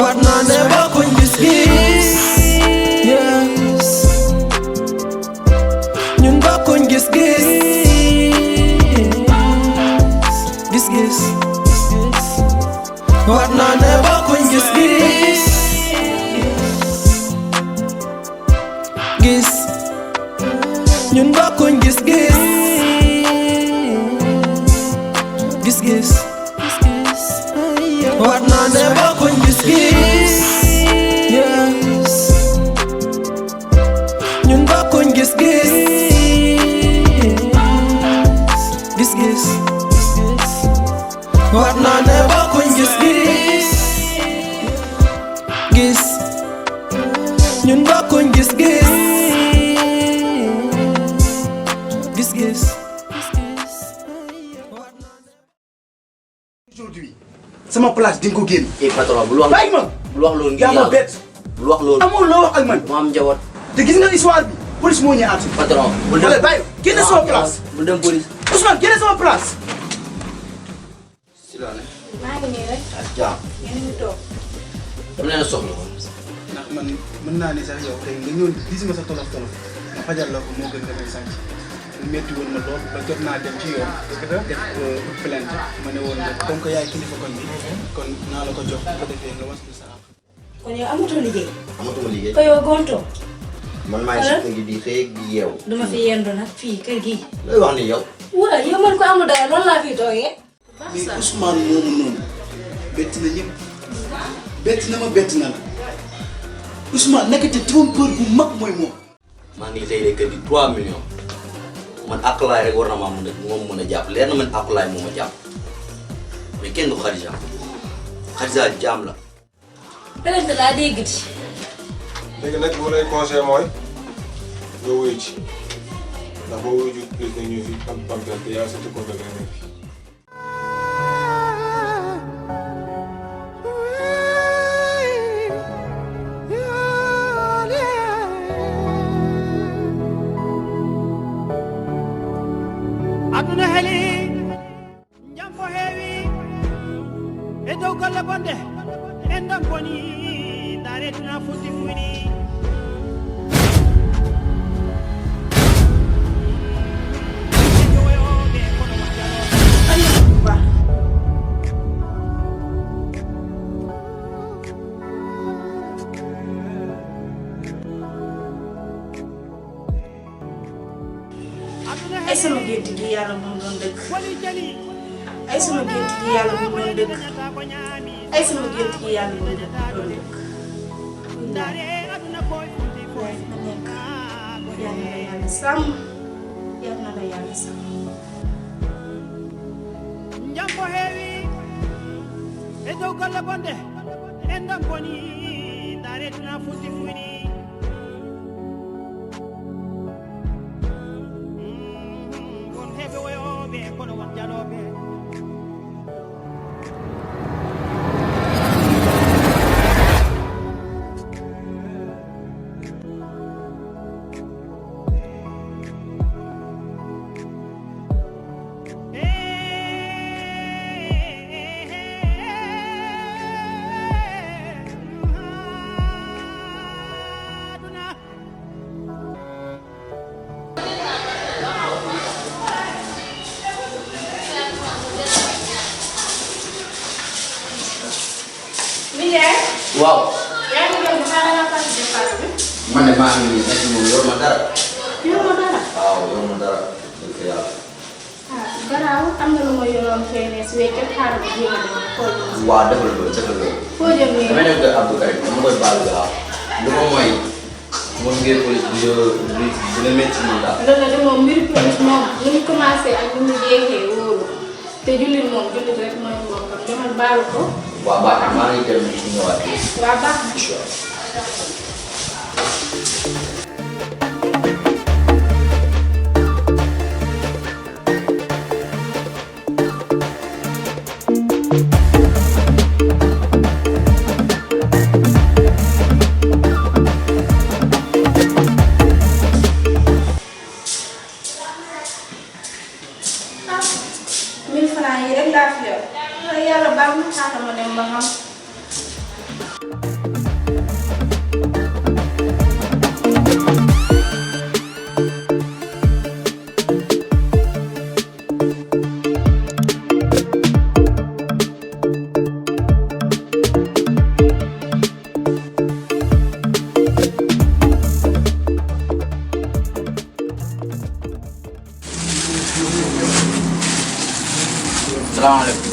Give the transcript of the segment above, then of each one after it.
war naa ne bokkuñ gis-gis yes ñun bokkuñ gis-gis gis-gis war naa ne bokkuñ gis-gis gis ñun bokkuñ gis-gis gis-gis war naa ne bokkuñ gis-gis yes ñun bokkuñ gis-gis gis-gis war naa ne bokkuñ gis-gis gis ñun bokkuñ gis-gis gis-gis. Aujourd'hui sama place di nga ko génn. patron bul wax bàyyi ma bul wax loolu ngir yaa ma yàlla bett bul wax loolu amoo loo wax ak man mu am njaboot te gis nga histoire bi police moo ñëwaat. patron bul wala dem bàyyi génne sama place bul dem police Ousmane génne sama place. si la ne maa ngi nii rek ak jaam yéen a ngi toog. dama leen a soxla ko ndax man mën naa ni sax yow tey nga ñëw gis ma sa tolof tolof ma fajal la ko moo gën nga may sànq métti woon na lool ba jot naa dem ci yoon def plainte ma ne woon nga comme que yaay kilifa koñ bi kon naa la ko jox bu ko defee nga was sa àq. kon yow amatoo liggéey. amatuma liggéey ko yow gontoo. man maay si kër gi di xëy di yeewu duma fi yendu nag fii kër gi. looy wax ni yow waaw yow man ko amul dara loolu laa fi toogee. mais Ousmane moomu noonu bett na ñëpp bett na ma bett na la Ousmane nekkati trompeur bu mag mooy moom. maa ngi tey de kër gi 3 millions man akulaay rek war na maa mën a jàpp leer na man akulaay moo ma jàpp mais kenn du Khadija jaam la plainte laa déggati. léegi nag bu ma lay conseillé mooy nga wuyu ci ndax boo wuyu ji plus de ñu fi am te yaa surtout ko dëgg nekk fi. aduna heli jambo heewi e dow golle bonde en ɗon boni daretuna futti fuyni ay sama gént gi yàlla moom doon dëgg ay sama gént gi yàlla moom doon dëgg ay sama gént gi yàlla moom doon dëgg. waaye ma nekk yal na la yàlla sàmm yal na la yàlla sàmm. jambo heewi e dow golle bonde en ɗon boni daretuna futti fuyni won heɓe woyoɓe kono won jaloɓe waaw yaa ngi dem ba xaaral naa fàttali dépasse bi. man de maa ngi nii nekk moom yor ma dara yor ma dara. waaw yor ma dara dëgg yàlla ah garaaw am na lu ma yoroon fee ne si wéykat xaaral ma jéem a dem xool ma. waaw defal loolu defal loolu foo jëm nii. damay dem kër Abdou Karim dama koy baalu gaaw lu ko mooy moom ngeen police bi dina métti moom daal loolu la de moom mbiru police moom nu mu commencé ak nu mu jeexee wóolu te jullit moom jullit rek mooy mbokkam demal baalu ko. waaw baax na maa ngi dem ci ñëwaat waa baax na. Yàlla baax na xaaral ma dem ba xam.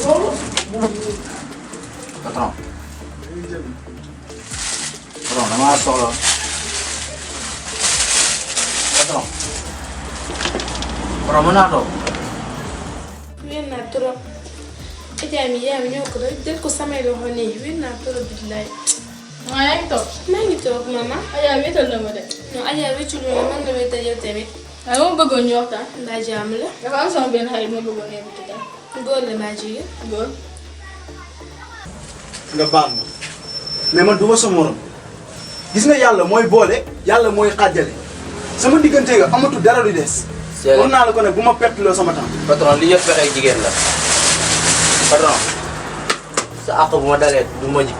soxla. patron damaa soxla patron mën naa toog. wér naa trop. Adja mi yaa mi ñoo ko doon jël ko samay loxo nii wér naa trop billaay. waaw yaa ngi toog. maa ngi toog maman. Adja wéetal na ma de. non Adja wéccu lu man nga wéetal yow tamit. waaye moom bëggoon ñu waxtaan. mbaa jàmm la. dafa am sama benn xarit ma bëggoon invité daal. góor la mbaa jigéen. góor. nga baal ma mais man du ma sa morom gis nga yàlla mooy boole yàlla mooy xaajale sama diggante nga amatul dara lu des. wax naa la ko ne bu ma perte loo sama temps. patron li yëpp fexe jigéen la patron sa àq bu ma dalee du ma jig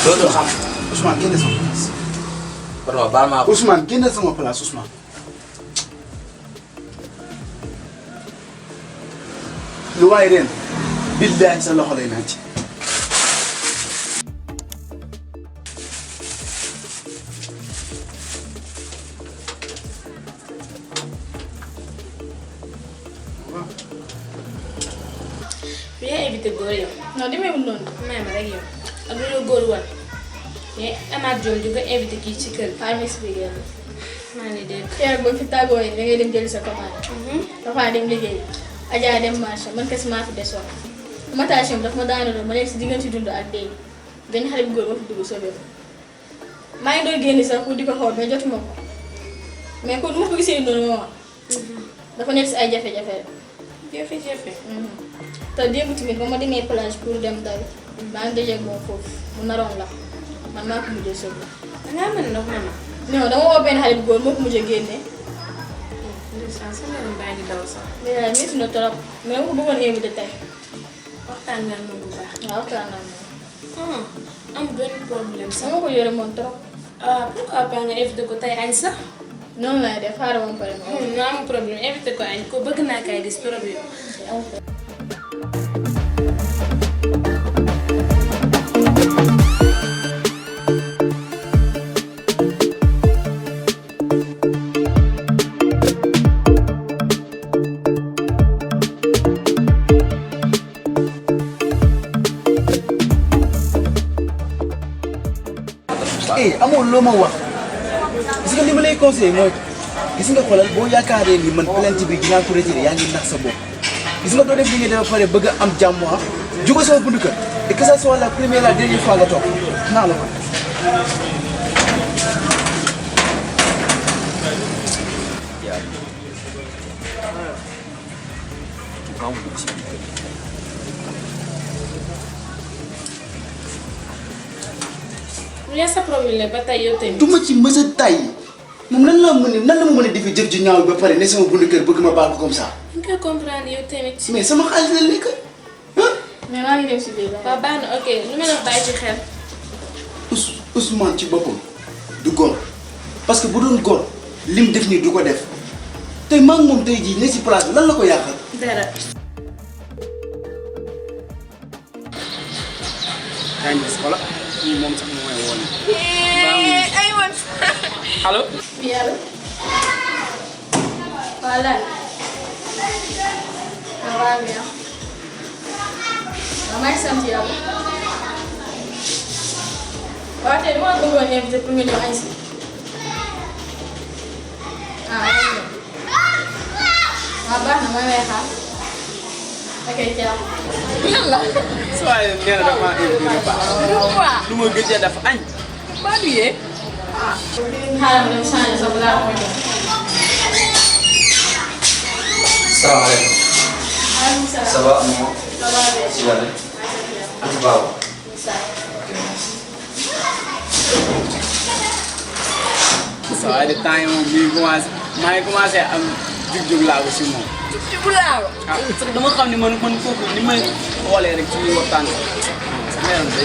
dootul xam. Ousmane génne sama place. patron baal maa ko. Ousmane génne sama place Ousmane. lu waay ren billaay sa loxo lay naaj. bi yaa invité góor yow. non demeewul noonu. may ma rek yow. ak lu la góor wan. mais amaat joom di ko invité kii ci kër. xaaral ma expliqué la. maa ngi dégg. keroog ba fi tàggoo yi da ngay dem jëli sa commande. dafa dem liggéey. Adja dem marché man kese maa fi desoon. matation bi daf ma daanaka ma nekk si diggante dund ak dee. benn xale bu góor ma fi dugg soobee ko. maa ngi doon génn sax pour di ko xool mais jotuma ko. mais pour du ma ko gisee noonu ma dafa nekk si ay jafe-jafe rek. jafe-jafe. te démb tamit ba ma demee plage pour dem dal maa ngi dajeeg moom foofu mu naroon la man maa ko mujjee sóobu. dangaa mën ndox mama. non dama woo benn xale bu góor moo ko mujjee génne. ndeysaan sama yaram baa ngi daw sax. mais daal métti na trop mais ma ko bëggoon invité tey. waxtaan nga moom bu baax. waaw waxtaan naa moom. am benn problème sax. sama ko yore moom trop. pourquoi pas nga invité ko tey añ sax. noonu laay def xaaral moom pare ma. non am problème invité ko añ ko bëgg naa kay gis trop yow. amoo loo ma wax gis nga li ma lay conseillé mooy gis nga xoolal boo yaakaaree ni man plainte bi dinaa ko retiré yaa ngi nax sa bopp gis nga doo def li nga def ba pare bëgg a am jàmm jóge sama buntu kër et que ça soit la première la dernière fois nga toog naa la ko. lu sa problème ba tey yow tamit. du ma ci mës a tay moom nan la mën a defee jëf ju ñaaw ba pare ne sama buntu kër bëgg ma baal ko comme ça. ñu koy comprendre yow tamit. mais sama xaalis la nekk mais maa ngi dem si biir waaw baax na ok lu ma la bàyyi ci xel. Ousmane ci boppam du góor parce que bu doon góor lim def nii du ko def tey maa ngi moom tey jii ne si place lan la ko yàqal. dara. yaa ngi gis xoolal moom sax moom mooy woon. ay man. allo. oui allo. voilà. ça va bien. maa ngi sant yàlla. waaw tey dama bëggoon invité pour nga ñëw ainsi. waaw baax na mooy may xaar. ok ciao. lan la. soo waaye nee na dafa maa invité lu baax. lu ma gëj a def añ. maa du yee. xaaral ma dem changé sa bu laa koy def. salaamaaleykum. maaleykum salaam. ça va moom. ça va bien. si wàllu. ati baabu. soo waaye de temps yi moom maa ngi commencé am jug-jug laa ko si moom. jug-jug laa ko. ah sax dama xam ne man foofu ni may xoolee rek ci waxtaan bi.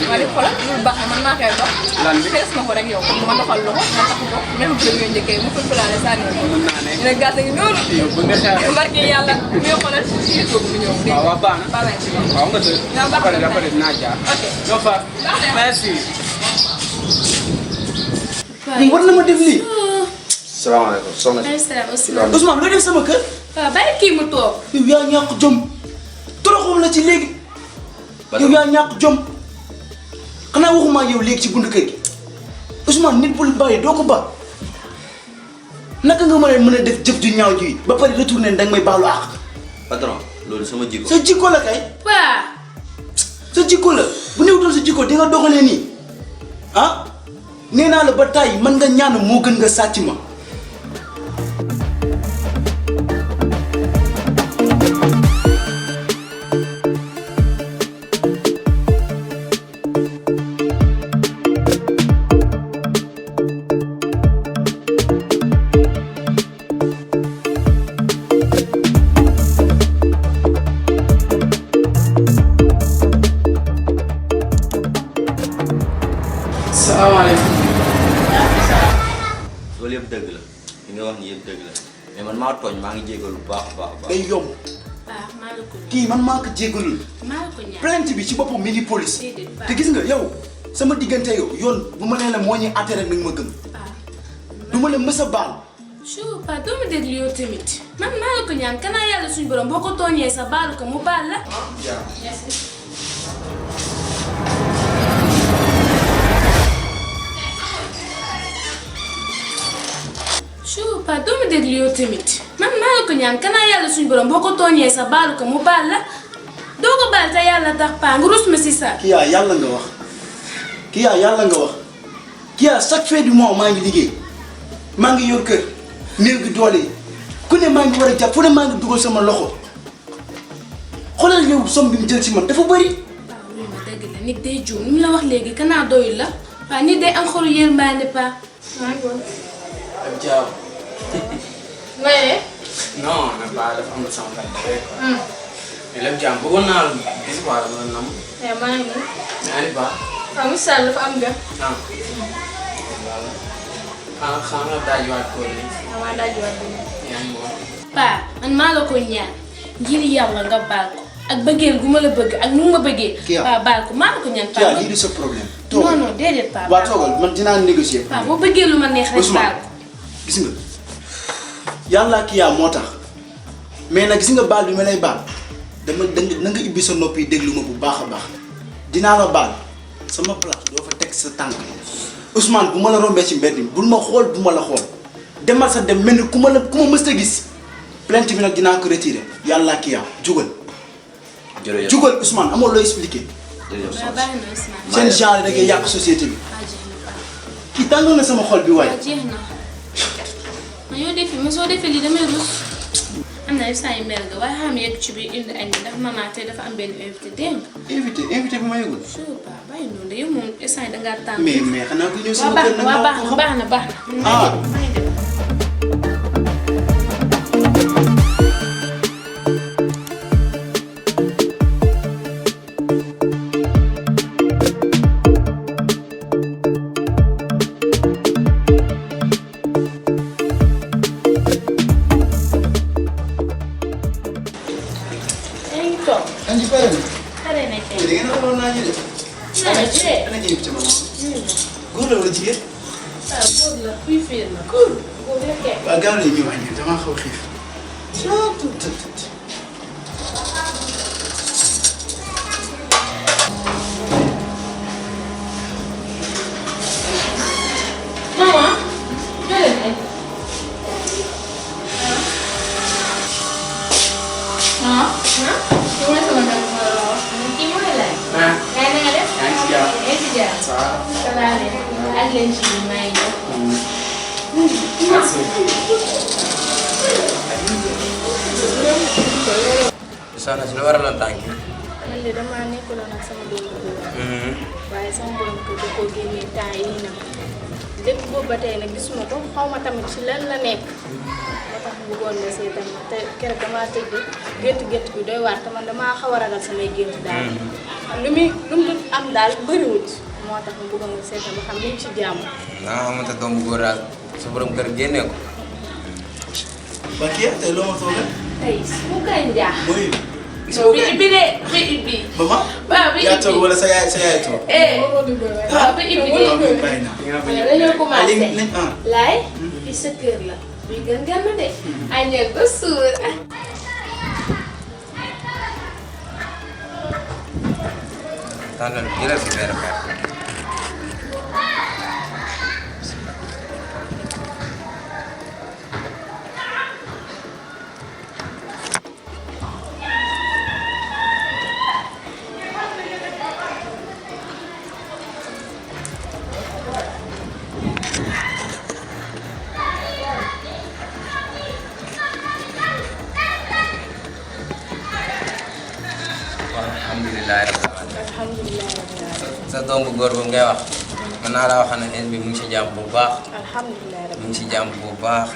ma di xoolal loolu baax na man maa koy dox. lan bi xees na ko rek yow ma doxal loxo ma takk ko même bu ñu njëkkee mu fël fëlaale sànni ko. mën naa ne. ñu ne gàtt gi noonu. yow bu nga xeex. barke yàlla mi ngi xoolal si yëpp bu ñëw. waaw waaw baax na. baax na. waaw nga tëj. waaw baax na après dinaa jaar. ok. ñoo far. merci. lii war na ma def lii. salaamaaleykum soxna si. maaleykum salaam Ousmane. Ousmane looy def sama kër. waaw bàyyi kii mu toog. yow yaa ñàkk jom trop waxum la ci léegi. yow yaa ñàkk jom xanaa waxuma ak yow léegi ci buntu kër gi Ousmane nit bul bàyyi doo ko ba naka nga mën a def jëf ju ñaaw ji ba pare retourné danga may baalu àq. patron loolu sama jikko. sa jikko la kay. Paa. sa jikko la bu néewtoon sa jikko di nga doxalee nii ah nee naa la ba tàyyi mën nga ñaan moo gën nga sàcc ma. loolu yëpp dëgg la li nga wax ni yëpp dëgg la mais man maa tooñ maa ngi jégalu bu baax a baax. day yomb. ah maa la ko kii man maa ko jégalul. maa la ko ñaan plainte bi ci boppam mi ngi police. te gis nga yow sama diggante yow yoon bu ma nee la moo ñuy àtte rek nag ma gëm. du ma la mës a baal. sure pas doo ma déglu yow tamit man maa la ko ñaan kanaa yàlla suñu borom boo ko tooñee sa baalu ko mu baal la. sure pas doo ma déglu yow tamit man maa la ko ñaan kanaa yàlla suñu borom boo ko tooñee sa baalu ko mu baal la doo ko baal te yàlla tax paa nga rus ma si sa. kii yaa yàlla nga wax kii yaa yàlla nga wax kii yaa chaque fin du mois maa ngi liggéey maa ngi yor kër néew gi doole yi ku ne maa ngi war a jàpp fu ne maa ngi dugal sama loxo xoolal yow somme bi mu jël si man dafa bëri. waaw loolu ma dëgg la nit day juum ni mu la wax léegi kanaa doyul la waaw nit day am xolu yërmande paa. maa ngi woon. ak jaaw. Maye. non mais ba dafa am sama xel rek quoi. mais lépp jaam bëggoon naa gis quoi dama nam. maa ngi nii. mais ani ba. waaw misaal dafa am gan. ah. voilà xanaa nga daajuwaat ko nii. maa daajuwaat ko nii. yaa ngi woon. paa man maa la ko ñaan ngir yàlla nga baal ko ak bëggeel gu ma la bëgg ak nu ma bëggee. paa baal ko maa la ko ñaan. paa lii di sa problème. non non déedéet paa. waa toogal man dinaa négocier. paa boo bëggee lu ma neex rek baal ko. gis nga yàlla kii yaa moo tax mais nag gis nga baal bi ma lay baal dama na nga ibbi sa nopp yi déglu ma bu baax a baax dinaa la baal sama place doo fa teg sa tànk Ousmane bu ma la rombee ci mbedd mi bul ma xool bu ma la xool demal sa dem mel ni ku ma mës a gis plainte bi nag dinaa ko retiré yàlla kii yaa jugal. jërëjëf jugal Ousmane amoo loo expliqué. waaw baax na Ousmane. seen genre da ngay yàq société bi. kii tàngoon na sama xol bi waaye. jeex na ma yoo defee ma soo defee lii damay rus am na saa yu mel nga waaye xam yegg ci biir indi añ ndax maman tey dafa am benn invité dégg nga. invité bi ma yëgul. sure pas bàyyi noonu de yow moom instant yii dangaa tàng. mais xanaa ku ñëw sama waaw kër nag baax na baax na baax na. ah. góor la wala jigéen. waaw góor la kuy fiir la. góor. góor la kay. waaw gaaw nañu ñëw aññi damaa xaw a xiif. maman. jëlee nañ. ah. kii mooy sama gan ma la wax. kii mooy laaj. ah. yaa ngi nga def. yaa ngi si jàmm. yaa ngi si jàmm. ça va. ça va leen. ak leen ci biir maa ngi ñëw. soxna si lu waraloon tànk yi. man de damaa nekkuloon ak sama doomu góor. waaye sama borom kër da koo génnee temps yii nag. depuis boobu ba tey nag gisuma ko xaw ma tamit ci lan la nekk. moo tax bëggoon na seetal ma te keroog damaa tëdd gént bi doy waar te man damaa xaw a ragal samay gént daal. lu mu am daal bëriwut. moo tax mu bëggoon nga seetal ma xam ni mu ci jàmm. nga xamante doom bu góor daal sa borom kër génnee ko. ba kii tey loo ma toogal. tey su kay njaax. mooy. bi ibbi de bi ibbi. maman. waaw bi ibbi yaa toog wala sa yaay toog. waaw bi ibbi de. bàyyi naa. dañoo commencé. ah. laay fi sa kër la. bi gën de. añal ba suur. tànnal jëlal si benn paire. sa doom bu góor bu ngay wax mën naa la wax ne bi mu ngi si jàmm bu baax. alhamdulilah mu ngi si jàmm bu baax.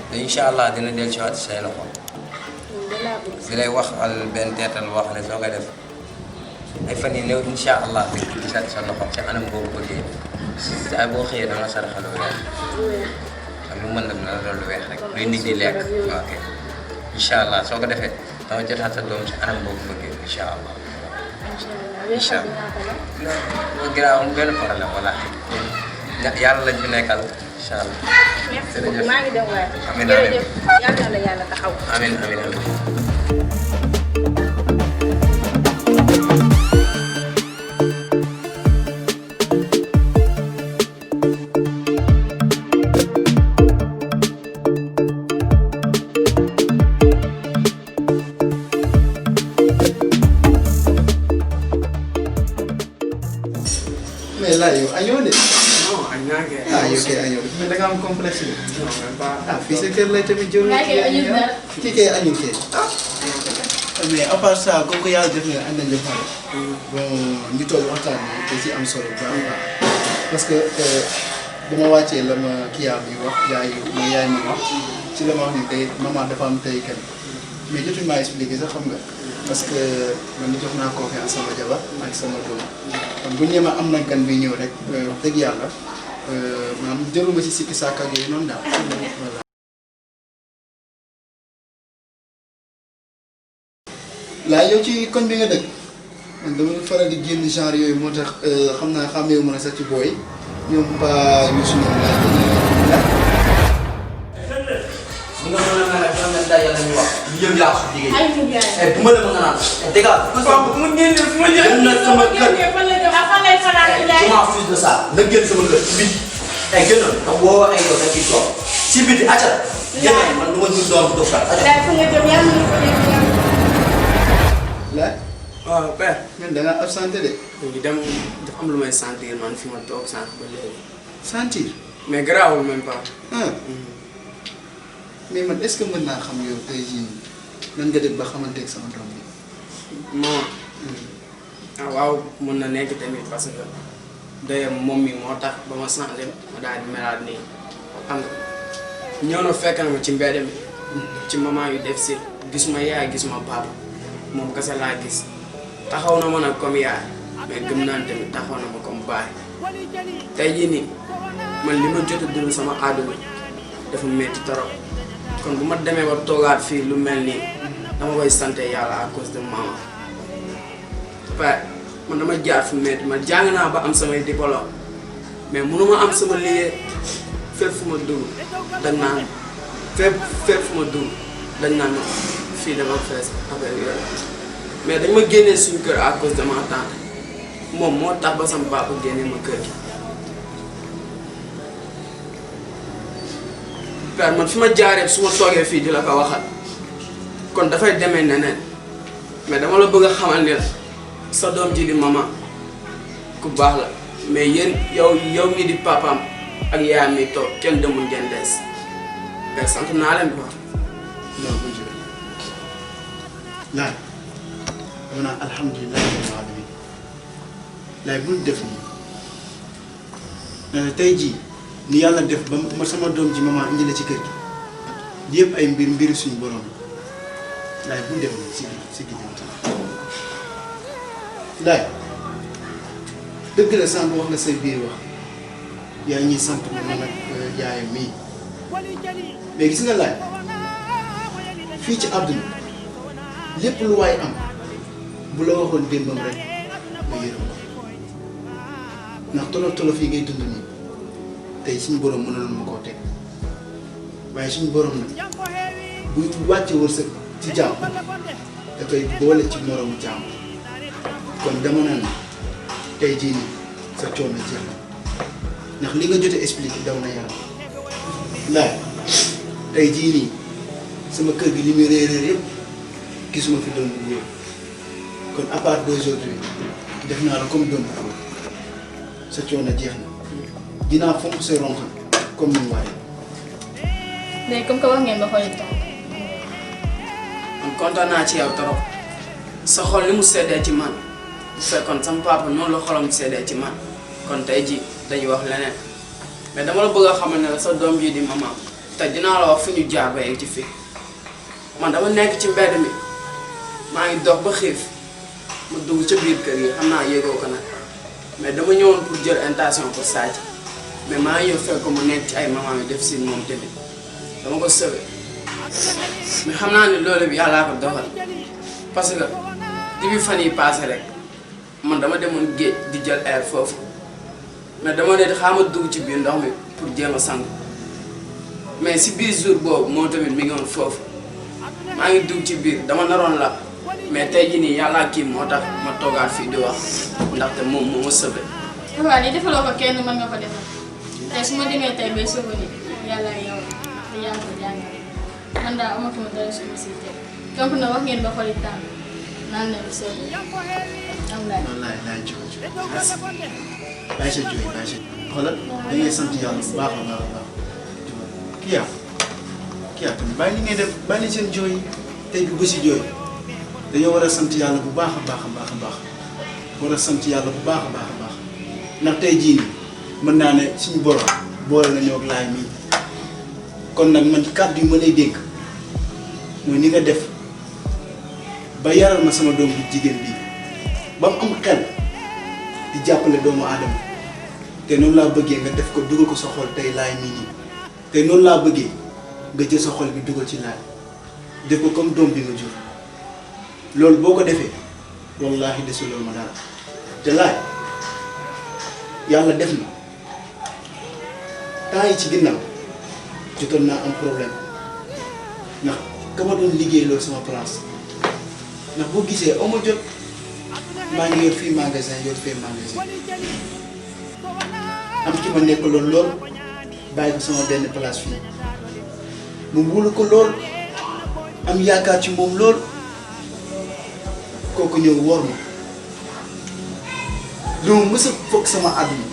te incha allah dina dellu si waat say loxo. di lay wax al benn teetal boo xam ne soo koy def ay fan yi néew incha allah di gisat sa loxo ci anam boobu bëggee saa boo xëyee danga saraxal lu weex. ak lu mën dem na la doon lu weex rek luy nit di lekk. ok incha allah soo ko defee danga jotaat sa doom ci anam boobu bëggee incha allah. incha allah non ginnaaw amul benn problème voilà yàlla lañ fi nekkal incha allah. jërëjëf maa ngi dem waay. amiin amiin jërëjëf yàlla na la yàlla taxaw. amiin amiin amiin. là yow añoo de. non añ naa kay. ah yow kay añoo mais da nga am complexe bi. non même pas. ah fii sa kër lay tamit jël. kii kay añul kay. ah. mais à part ça comme que yàlla def na añ nañ la pare. bon ñu toog waxtaan bi da ci am solo bu baax a baax. parce que bu ma wàccee la ma kii bi wax yaay ma wax ci la ma wax ni tey maman dafa am tey kenn mais jotuñu maa expliqué sax xam nga. parce que man jox naa confiance sama jabar ak sama doom kon bu ñu am nañ kan bi ñëw rek wax dëgg yàlla maanaam jëluma ci sikki sàkk ak yooyu noonu daal voilà. laa yow ci koñ bi nga dëkk man dama faral di génn genre yooyu moo tax xam naa xàmmeewu ma ne sax ci booy ñoom ba yu suñu laaj ni nga mën a mel ak ñoom ñoom daal yàlla ñu wax ñu yëm yaa su jigéen bu ma la mën a naan déggal mu génne fu ma jël na sama kër sama fils de ça na génn sama kër ci biti génn ndax boo waxee yow da ciy toog ci biti acca génn man du ma jur doom dof sax laaj waaw père man da ngaa absenté de léegi dem dafa am lu may sentir man fi ma toog sànq ba léegi sentir mais garaawul même pas mais man est-ce que mën naa xam yow tey jii nan nga def ba xamante ak sama doom bi. non ah waaw mën na nekk tamit parce que dayam moom mi moo tax ba ma changé ma daal di melaat nii xam nga ñëw na fekk na ma ci mbedd mi ci maman yu def si gis ma yaay gis ma papa moom kese laa gis taxaw na ma nag comme yaay mais gëm naa tamit taxaw na ma comme baay tey jii nii man li ma jot a dund sama àdduna dafa metti trop. kon bu ma demee ba toogaat fii lu mel nii dama koy sant yàlla à cause de maman waaye man dama jaar fu métti man jàng naa ba am samay diplôme mais mënuma am sama liggéey fépp fu ma dugg dañ naan fépp fu ma dugg dañ naan fii dama fees affaire yooyu mais dañ ma génnee suñu kër à cause de ma tante moom moo tax ba sama papa génnee ma kër gi. père man fi ma jaaree su ma toogee fii di la ko waxal kon dafay demee neneen mais dama la bëgg a xamal ne sa doom ji di maman ku baax la mais yéen yow mi di papaam ak yaayam mi toog kenn demul ngeen des mais sant naa leen quoi. non bu jëlee laaj dama naan alhamdulilah rabbil alamin laaj bul def nii tey jii. ni yàlla def ba ma sama doom ji maman indi la ci kër gi yëpp ay mbiri suñu borom la laay bu def nii si diggante laay dëgg la sànq wax nga say biir wax yaa ñuy sant bu man ak yaayam mii mais gis nga laay fii ci àdduna lépp lu waay am bu la waxoon démbam rek nga yërëm ko ndax tolof yi ngay dund nii tey suñu borom mënoon ma koo teg waaye suñu borom nag buy wàcce wërsëg ci jàmm da koy boole ci moroomu jàmm kon dama naan tey jii nii sa coono jeex na ndax li nga jot a expliqué daw na yàlla laaj tey jii nii sama kër gi li muy réer yëpp gisuma fi doom bu góor kon à part d'aujourd'hui def naa la comme doom bu góor sa coono jeex na dinaa fonk say ronxan comme ni mu waree. léegi comme que wax ngeen ba xooli temps. man kontaan naa ci yow trop sa xol li mu seddee ci man bu fekkoon sama papa noonu la xolam seddee ci man kon tey ji dañuy wax leneen mais dama la bëgg a xamal ne la sa doom ji di maman te dinaa la wax fu ñu jaar ba yegg ci fii man dama nekk ci mbedd mi maa ngi dox ba xiif ma dugg ca biir kër yi xam naa yéegoo ko nag mais dama ñëwoon pour jël intention pour sàcc mais maa ngi ñëw fekk ko mu nekk ci ay maman yu def si moom tamit dama ko sauvé mais xam naa ne loolu bi yàllaa ko doxal parce que depuis fan yi passé rek man dama demoon géej di jël air foofu mais dama ne xaama dugg ci biir ndox mi pour jéem a sang mais si biir jour boobu moo tamit mi ngi woon foofu maa ngi dugg ci biir dama naroon la mais tey jii nii yàllaa kii moo tax ma toogaat fii di wax ndaxte moom moo ma sauvé. waaw lii defaloo ko kenn mën nga ko defal tey su ma demee tey bay sauvé ni yàlla yow te yaa ko jàngal man daal amatuma dara suñu si tey donc na wax ngeen ba xooli temps naan leen sauvé am laaj. wallaay laay jóg bàyyi sa jooy bàyyi sa xoolal da ngay sant yàlla bu baax a baax a baax kii yaa tamit bàyyi li ngay def bàyyi li seen jooy tey du bési jooy dañoo war a sant yàlla bu baax a baax a baax a baax war a sant yàlla bu baax a baax a baax ndax tey jii nii mën naa ne suñu borom boole nañoo ak laay mii kon nag man kàddu yi ma lay dénk mooy ni nga def ba yaral ma sama doom bu jigéen bii ba mu am xel di jàppale doomu aadama te noonu laa bëggee nga def ko dugal ko sa xol tey laay mii nii te noonu laa bëggee nga jël sa xol bi dugal ci laay def ko comme doom bi nga jur loolu boo ko defee wallaahi desuloo ma dara te laay yàlla def na temps yi ci ginnaaw jotoon naa am problème ndax ka ma doon liggéey loolu sama place ndax boo gisee amoo jot maa ngi yor fii magasin yor fee magasin am ki ma nekkaloon lool bàyyi ko sama benn place fii mu wóolu ko lool am yaakaar ci moom lool kooku ñëw wor ma lu ma mës a foog sama àdduna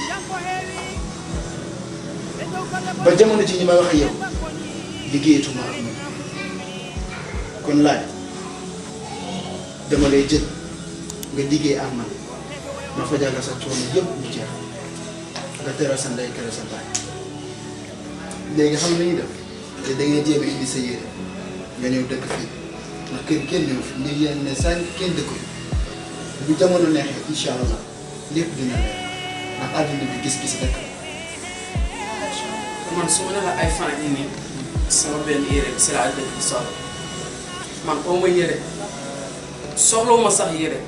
ba jamono ji ñi may wax ak yow liggéeyatuma ak moom kon laaj dama lay jël nga liggéey ak man ma fajal la sa coono yëpp mu jeex nga teral sa ndey teral sa baay léegi xam nañu def te da ngay jéem a indi sa yére nga ñëw dëkk fii ndax kër kenn ñëw fi ngir yéen ne sànq kenn dëkk fi bu jamono neexee incha allah lépp dina leer ndax àdduna bi gis-gis rek man su ma ne la ay fan yi nii sama benn yére si laa dëkk di soxla man oo ma yére soxlawuma sax yére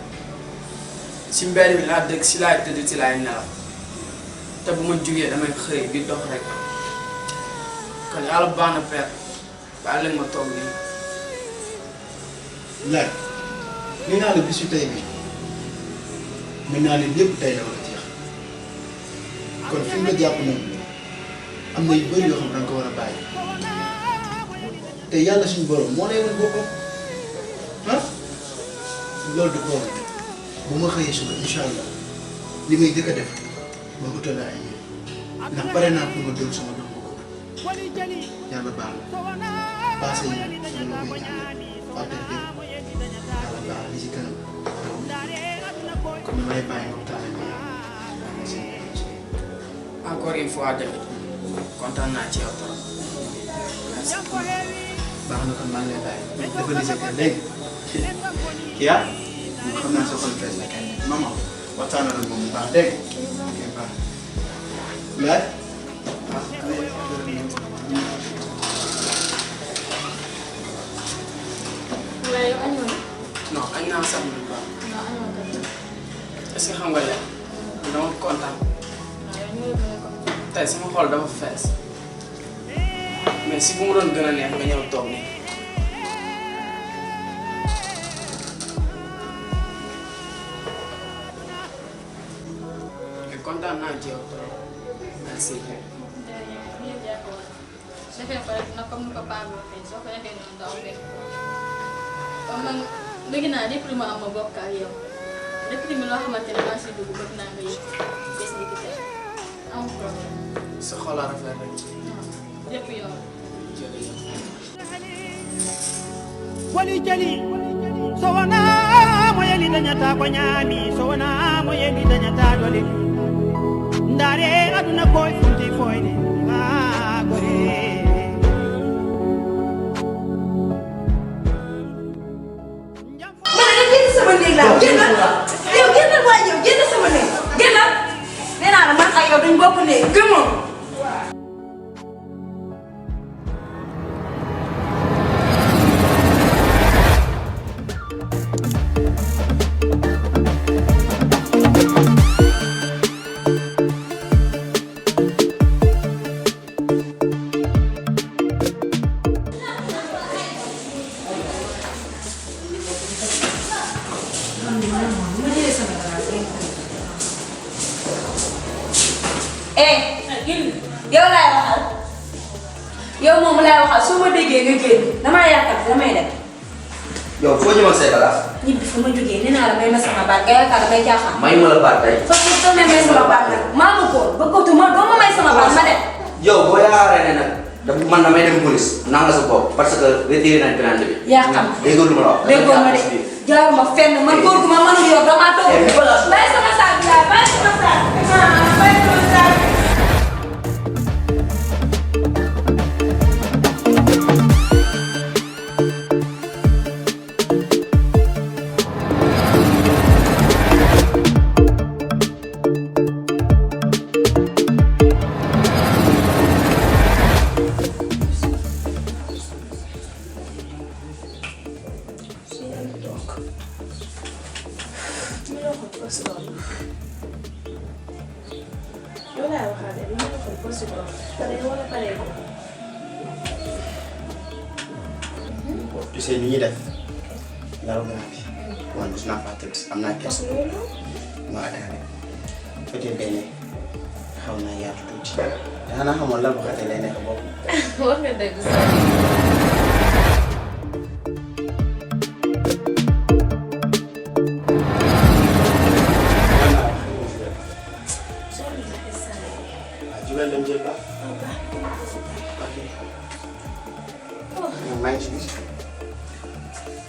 si mbedd bi laa dëkk si laay tëdd si laay nelaw te bu ma jugee damay xëy di dox rek kon yàlla baax na père bàyyi leen ma toog nii. laaj nee naa la bisu tey bi mën naa ne lépp tey la war a jeex kon fi nga jàpp noonu am na yu bëri yoo xam ne danga ko war a bàyyi te yàlla suñu borom moo lay wan boppam ah loolu du problème bu ma xëyee suba incha allah li may jëkk a def ma utal ay yére ndax pare naa pour ma doon sama doom bu góor yàlla baax na passé yi man ma koy ñaan fàtte dégg yàlla baax na li ci kanam comme ni may bàyyi ko taale bi encore une fois tamit kontaan naa ci yow trop. baax na kon maa ngi lay bàyyi dafa li sa kër léegi kii ah xam naa sa xol fees la kay maman waxtaan na moom bu baax dégg nga baax laaj waaye yow añoo na. non añ naa sax bu baax. non añoo ko. est-ce que xam nga leen dama kontaan waaw yow ñoo gën a ko. tey sama xol dafa fees mais si bu mu doon gën a neex nga ñëw toog nii. kontaan naa ci yow merci. defee ko rek nag comme ni ko paa bi waxee soo ko defee noonu daaw benn comme man bëgg naa lépp lu ma am ma bokk ak yow lépp lu loo xamante ne maa si dugg bëgg naa nga yëg bés ni ki tey amul problème. sa xol a rafet rek. lépp yow. wali jali so wana mo yeli dañata ko ñaami so wana mo yeli dañata dole ndare aduna ko funti foyde ha gore man nga génn sama néeg laa génnal yow génnal waay yow génn sama néeg génnal nee naa la man ak yow duñ bokk néeg gëmoo yow laay waxal yow moom laay waxal soo ma déggee nga génn damaa yaakaar damay dem. yow foo jëm ak say bagages. ñibbi fu ma jógee nee naa la may ma sama baat nga yaakaar damay jaaxaan. may ma la baat tey. parce que soo may sama baat nag maa ma ko bëggatuma doo ma may sama baat ma dem. yow boo yaakaaree ne nag man damay dem police naan la sa bopp parce que retiré nañ plainte bi. yaa xam déggoo lu ma la wax. déggoo ma de jaaruma fenn man góor gu ma mënul yor damaa toog. bàyyi sama saak bi laay bàyyi sama saak. bàyyi sama saak. tu sais ni ñuy def laaw naa fi man gis naa faa tëdd am naa kees ma ataale peut-être day nekk xaw naa yaatu tuuti daanaka xamoon lan waxate lay nekk boobu. wax nga dëgg jugal dem jël ba. ok. maa ngi ci biir.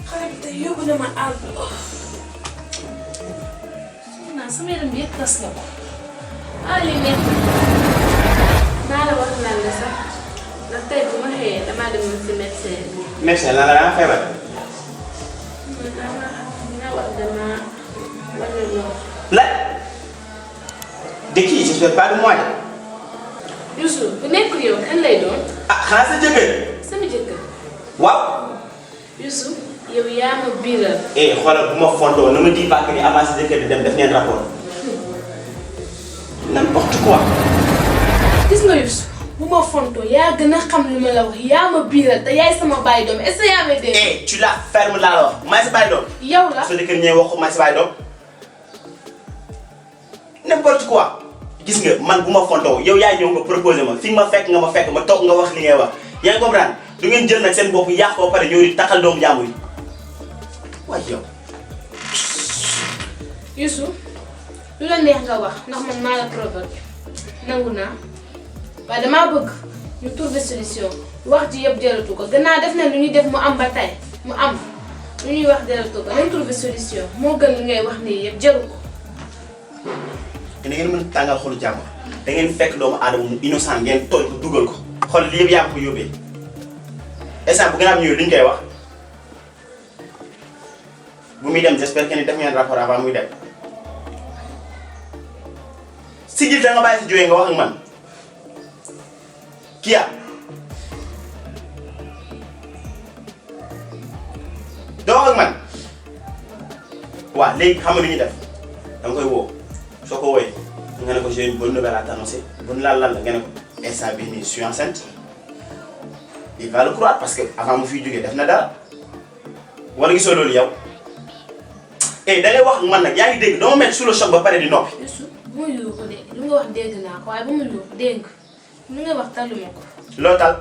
xale bi tey yóbbu na ma àll. naa sama yaram bi yëpp tas nga ko. Ali nekk naa la wax naan la sax ndax tey bu ma xëyee damaa demoon si médecin bi. médecin lan la daan feebar. naa wax damaa war a ñëw. la. de qui j'espère pas de moi de. Youssou bu nekkul yow kan lay doon. ah xanaa sa jëkkër. sama jëkkër. waaw. Youssou yow yaa ma biiral. xoolal bu ma fontoo ne me dis pas que ni avant sa jëkkër di dem def ngeen rapport. n'importe quoi. gis nga Youssou bu ma fontoo yaa gën a xam li ma la wax yaa ma biiral te yaay sama baay doom est-ce que yaa may dégg. tu la fermes laa la wax maay sa baay doom. yow la sa jëkkër ñëwee wax ko maay sa baay doom. n'importe quoi. gis nga man bu ma fontoo yow yaa ñëw nga proposé ma fi nga ma fekk ma toog nga wax li ngay wax yaa ngi comprendre du ngeen jël nag seen bopp yàq ko ba pare ñëw di taxal doomu jàmbur yi waaye yow. Youssou lu la neex nga wax ndax man maa la provoqué nangu naa waaye damaa bëgg ñu trouver solution wax ji yëpp jaratu ko gannaaw def na lu ñuy def mu am ba tey mu am lu ñuy wax jaratu ko nañ trouver solution moo gën li ngay wax nii yëpp jaru ko. da ngeen mën a tàngal xolu jàmm da ngeen fekk doomu aadama mu innocent ngeen tooñ ko dugal ko xool li yëpp yaa ko yóbbee instant bu gën a am ñëwee li ñu koy wax bu muy dem j'espère que ni def ngeen rapport avant muy dem sigil da nga bàyyi si jógee nga wax ak man kii doo wax ak man waaw léegi xam nga li ñuy def da nga koy woo. soo ko wooyee nga ne ko j'ai une bonne nouvelle à t'annoncer bonne laal la nga ne ko instant bii nii je suis enceinte il va le croire parce que avant mu fiy jógee def na dara wala gisoo loolu yow da ngay wax man nag yaa ngi dégg dama mettre sous le choc ba pare di noppi. Youssou mooy yoo ko de nga wax dégg naa ko waaye ba mu lu dégg li nga wax taluma ko. loo tal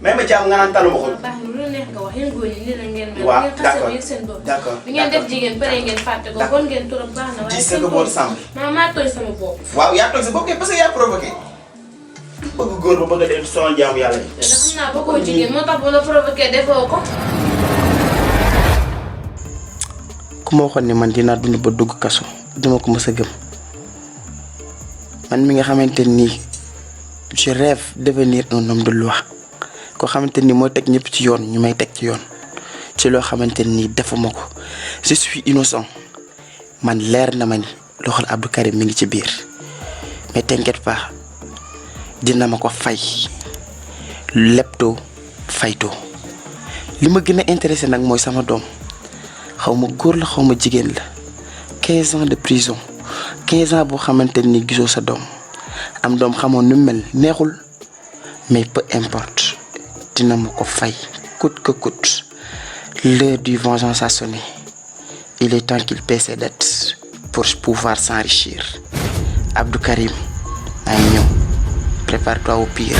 may ma jàmm nga naan taluma ko. baax na lu neex nga wax yéen góor ñi nii la ngeen mel. waaw ngeen xasee ba yëg seen bopp. d'accord bi ngeen def jigéen pare ngeen fàtte ko bon ngeen trop baax na waaye seen bopp maa tooy sama bopp. waaw yaa tooy sa bopp kay parce que yaa provoqué bëgg góor ba bëgg a dem sonal jaamu yàlla yi. te xam naa bëggoo jigéen moo tax ba la provoqué defoo ko. ku ma waxoon ni man dinaa dund ba dugg kaso duma ko mës a gëm man mi nga xamante ni je rêve devenir un homme de loi koo xamante ni moo teg ñëpp ci yoon ñu may teg ci yoon ci loo xamante ni defuma ko je suis innocent man leer na ma ni loxol Abdou Karim mi ngi ci biir mais t'inquiète pas dina ma ko fay leptoo faytoo li ma gën a intéressé nag mooy sama doom xaw ma góor la xaw ma jigéen la 15 ans de prison 15 ans boo xamante ni gisoo sa doom am doom xamoon nu mel neexul mais peu importe dina ma ko fay coûte que coûte l'heure du vengeance a sonné il est temps qu'il paie ses dettes pour pouvoir s'enrichir Abdou Karim ay ñëw prépare-toi au pire.